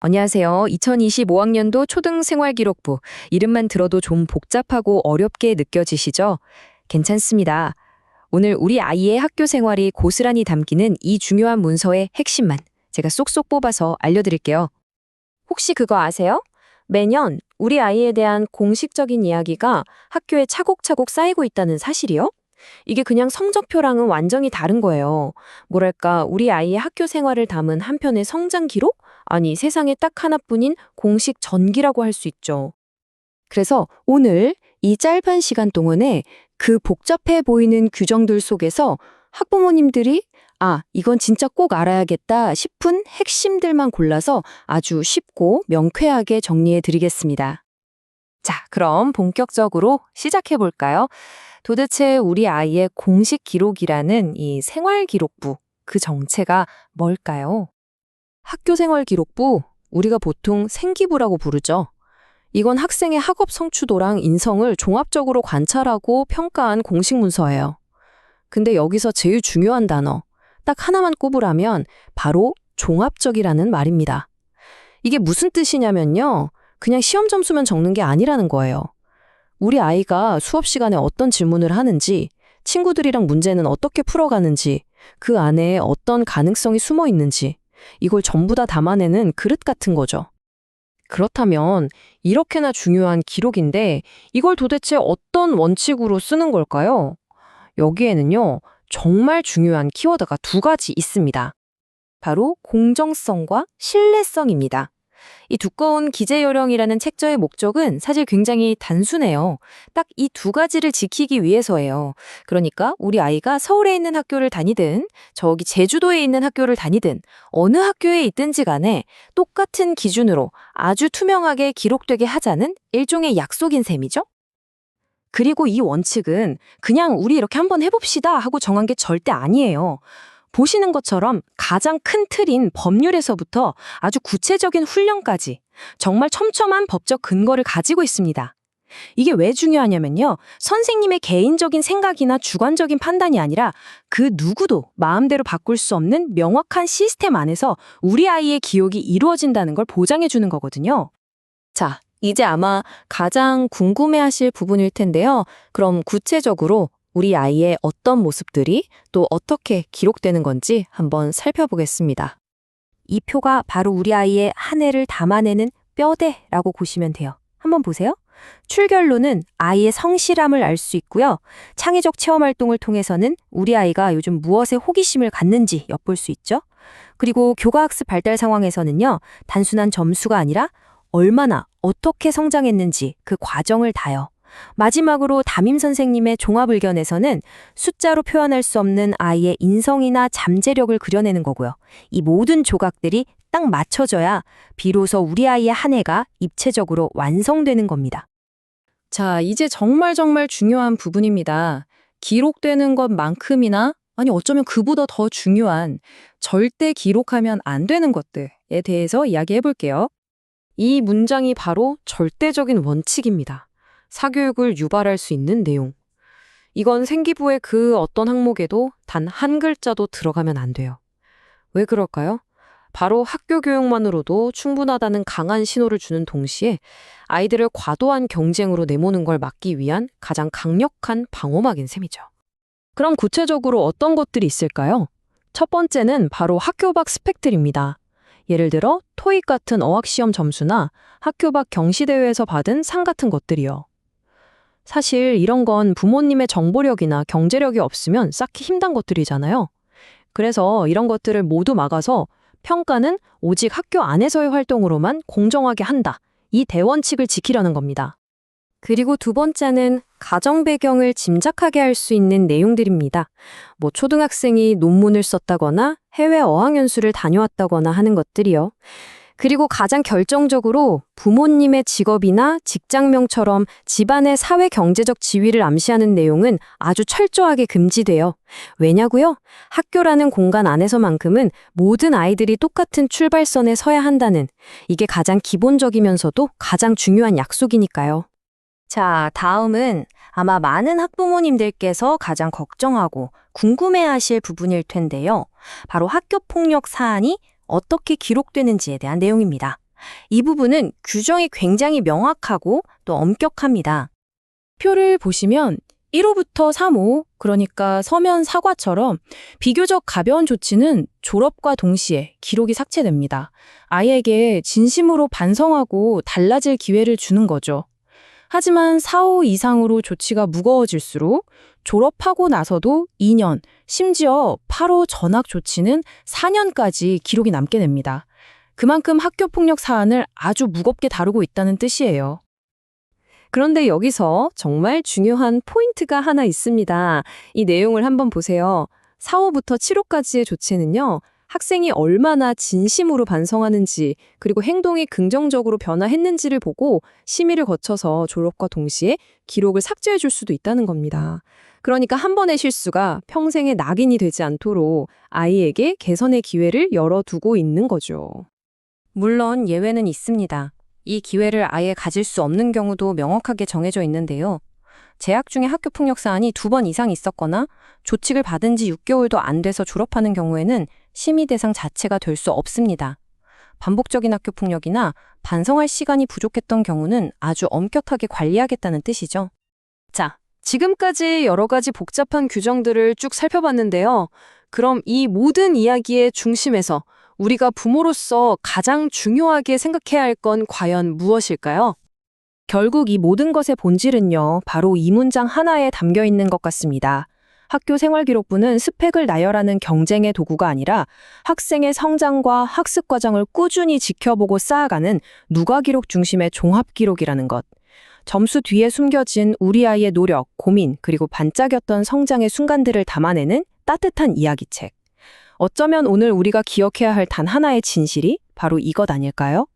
안녕하세요. 2025학년도 초등생활기록부. 이름만 들어도 좀 복잡하고 어렵게 느껴지시죠? 괜찮습니다. 오늘 우리 아이의 학교 생활이 고스란히 담기는 이 중요한 문서의 핵심만 제가 쏙쏙 뽑아서 알려드릴게요. 혹시 그거 아세요? 매년 우리 아이에 대한 공식적인 이야기가 학교에 차곡차곡 쌓이고 있다는 사실이요? 이게 그냥 성적표랑은 완전히 다른 거예요. 뭐랄까, 우리 아이의 학교 생활을 담은 한 편의 성장 기록? 아니, 세상에 딱 하나뿐인 공식 전기라고 할 수 있죠. 그래서 오늘 이 짧은 시간 동안에 그 복잡해 보이는 규정들 속에서 학부모님들이 이건 진짜 꼭 알아야겠다 싶은 핵심들만 골라서 아주 쉽고 명쾌하게 정리해 드리겠습니다. 자, 그럼 본격적으로 시작해 볼까요? 도대체 우리 아이의 공식 기록이라는 이 생활기록부, 그 정체가 뭘까요? 학교생활기록부, 우리가 보통 생기부라고 부르죠. 이건 학생의 학업 성취도랑 인성을 종합적으로 관찰하고 평가한 공식 문서예요. 근데 여기서 제일 중요한 단어, 딱 하나만 꼽으라면 바로 종합적이라는 말입니다. 이게 무슨 뜻이냐면요. 그냥 시험 점수만 적는 게 아니라는 거예요. 우리 아이가 수업 시간에 어떤 질문을 하는지, 친구들이랑 문제는 어떻게 풀어가는지, 그 안에 어떤 가능성이 숨어 있는지, 이걸 전부 다 담아내는 그릇 같은 거죠. 그렇다면 이렇게나 중요한 기록인데 이걸 도대체 어떤 원칙으로 쓰는 걸까요? 여기에는요, 정말 중요한 키워드가 두 가지 있습니다. 바로 공정성과 신뢰성입니다. 이 두꺼운 기재요령이라는 책자의 목적은 사실 굉장히 단순해요. 딱 이 두 가지를 지키기 위해서예요. 그러니까 우리 아이가 서울에 있는 학교를 다니든 저기 제주도에 있는 학교를 다니든 어느 학교에 있든지 간에 똑같은 기준으로 아주 투명하게 기록되게 하자는 일종의 약속인 셈이죠. 그리고 이 원칙은 그냥 우리 이렇게 한번 해봅시다 하고 정한 게 절대 아니에요. 보시는 것처럼 가장 큰 틀인 법률에서부터 아주 구체적인 훈련까지 정말 촘촘한 법적 근거를 가지고 있습니다. 이게 왜 중요하냐면요. 선생님의 개인적인 생각이나 주관적인 판단이 아니라 그 누구도 마음대로 바꿀 수 없는 명확한 시스템 안에서 우리 아이의 기억이 이루어진다는 걸 보장해 주는 거거든요. 자, 이제 아마 가장 궁금해하실 부분일 텐데요. 그럼 구체적으로 우리 아이의 어떤 모습들이 또 어떻게 기록되는 건지 한번 살펴보겠습니다. 이 표가 바로 우리 아이의 한 해를 담아내는 뼈대라고 보시면 돼요. 한번 보세요. 출결로는 아이의 성실함을 알 수 있고요. 창의적 체험 활동을 통해서는 우리 아이가 요즘 무엇에 호기심을 갖는지 엿볼 수 있죠. 그리고 교과학습 발달 상황에서는요. 단순한 점수가 아니라 얼마나 어떻게 성장했는지 그 과정을 다요. 마지막으로 담임 선생님의 종합의견에서는 숫자로 표현할 수 없는 아이의 인성이나 잠재력을 그려내는 거고요. 이 모든 조각들이 딱 맞춰져야 비로소 우리 아이의 한 해가 입체적으로 완성되는 겁니다. 자, 이제 정말 중요한 부분입니다. 기록되는 것만큼이나 어쩌면 그보다 더 중요한 절대 기록하면 안 되는 것들에 대해서 이야기해 볼게요. 이 문장이 바로 절대적인 원칙입니다. 사교육을 유발할 수 있는 내용. 이건 생기부의 그 어떤 항목에도 단 한 글자도 들어가면 안 돼요. 왜 그럴까요? 바로 학교 교육만으로도 충분하다는 강한 신호를 주는 동시에 아이들을 과도한 경쟁으로 내모는 걸 막기 위한 가장 강력한 방어막인 셈이죠. 그럼 구체적으로 어떤 것들이 있을까요? 첫 번째는 바로 학교 밖 스펙들입니다. 예를 들어 토익 같은 어학시험 점수나 학교 밖 경시대회에서 받은 상 같은 것들이요. 사실 이런 건 부모님의 정보력이나 경제력이 없으면 쌓기 힘든 것들이잖아요. 그래서 이런 것들을 모두 막아서 평가는 오직 학교 안에서의 활동으로만 공정하게 한다. 이 대원칙을 지키려는 겁니다. 그리고 두 번째는 가정 배경을 짐작하게 할 수 있는 내용들입니다. 초등학생이 논문을 썼다거나 해외 어학연수를 다녀왔다거나 하는 것들이요. 그리고 가장 결정적으로 부모님의 직업이나 직장명처럼 집안의 사회 경제적 지위를 암시하는 내용은 아주 철저하게 금지돼요. 왜냐고요? 학교라는 공간 안에서만큼은 모든 아이들이 똑같은 출발선에 서야 한다는 이게 가장 기본적이면서도 가장 중요한 약속이니까요. 자, 다음은 아마 많은 학부모님들께서 가장 걱정하고 궁금해하실 부분일 텐데요. 바로 학교폭력 사안이 어떻게 기록되는지에 대한 내용입니다. 이 부분은 규정이 굉장히 명확하고 또 엄격합니다. 표를 보시면 1호부터 3호, 그러니까 서면 사과처럼 비교적 가벼운 조치는 졸업과 동시에 기록이 삭제됩니다. 아이에게 진심으로 반성하고 달라질 기회를 주는 거죠. 하지만 4호 이상으로 조치가 무거워질수록 졸업하고 나서도 2년, 심지어 8호 전학 조치는 4년까지 기록이 남게 됩니다. 그만큼 학교폭력 사안을 아주 무겁게 다루고 있다는 뜻이에요. 그런데 여기서 정말 중요한 포인트가 하나 있습니다. 이 내용을 한번 보세요. 4호부터 7호까지의 조치는요, 학생이 얼마나 진심으로 반성하는지, 그리고 행동이 긍정적으로 변화했는지를 보고 심의를 거쳐서 졸업과 동시에 기록을 삭제해 줄 수도 있다는 겁니다. 그러니까 한 번의 실수가 평생의 낙인이 되지 않도록 아이에게 개선의 기회를 열어두고 있는 거죠. 물론 예외는 있습니다. 이 기회를 아예 가질 수 없는 경우도 명확하게 정해져 있는데요. 재학 중에 학교폭력 사안이 2번 이상 있었거나 조칙을 받은 지 6개월도 안 돼서 졸업하는 경우에는 심의 대상 자체가 될 수 없습니다. 반복적인 학교폭력이나 반성할 시간이 부족했던 경우는 아주 엄격하게 관리하겠다는 뜻이죠. 자, 지금까지 여러 가지 복잡한 규정들을 쭉 살펴봤는데요. 그럼 이 모든 이야기의 중심에서 우리가 부모로서 가장 중요하게 생각해야 할 건 과연 무엇일까요? 결국 이 모든 것의 본질은요, 바로 이 문장 하나에 담겨 있는 것 같습니다. 학교 생활기록부는 스펙을 나열하는 경쟁의 도구가 아니라 학생의 성장과 학습 과정을 꾸준히 지켜보고 쌓아가는 누가기록 중심의 종합기록이라는 것. 점수 뒤에 숨겨진 우리 아이의 노력, 고민, 그리고 반짝였던 성장의 순간들을 담아내는 따뜻한 이야기책. 어쩌면 오늘 우리가 기억해야 할 단 하나의 진실이 바로 이것 아닐까요?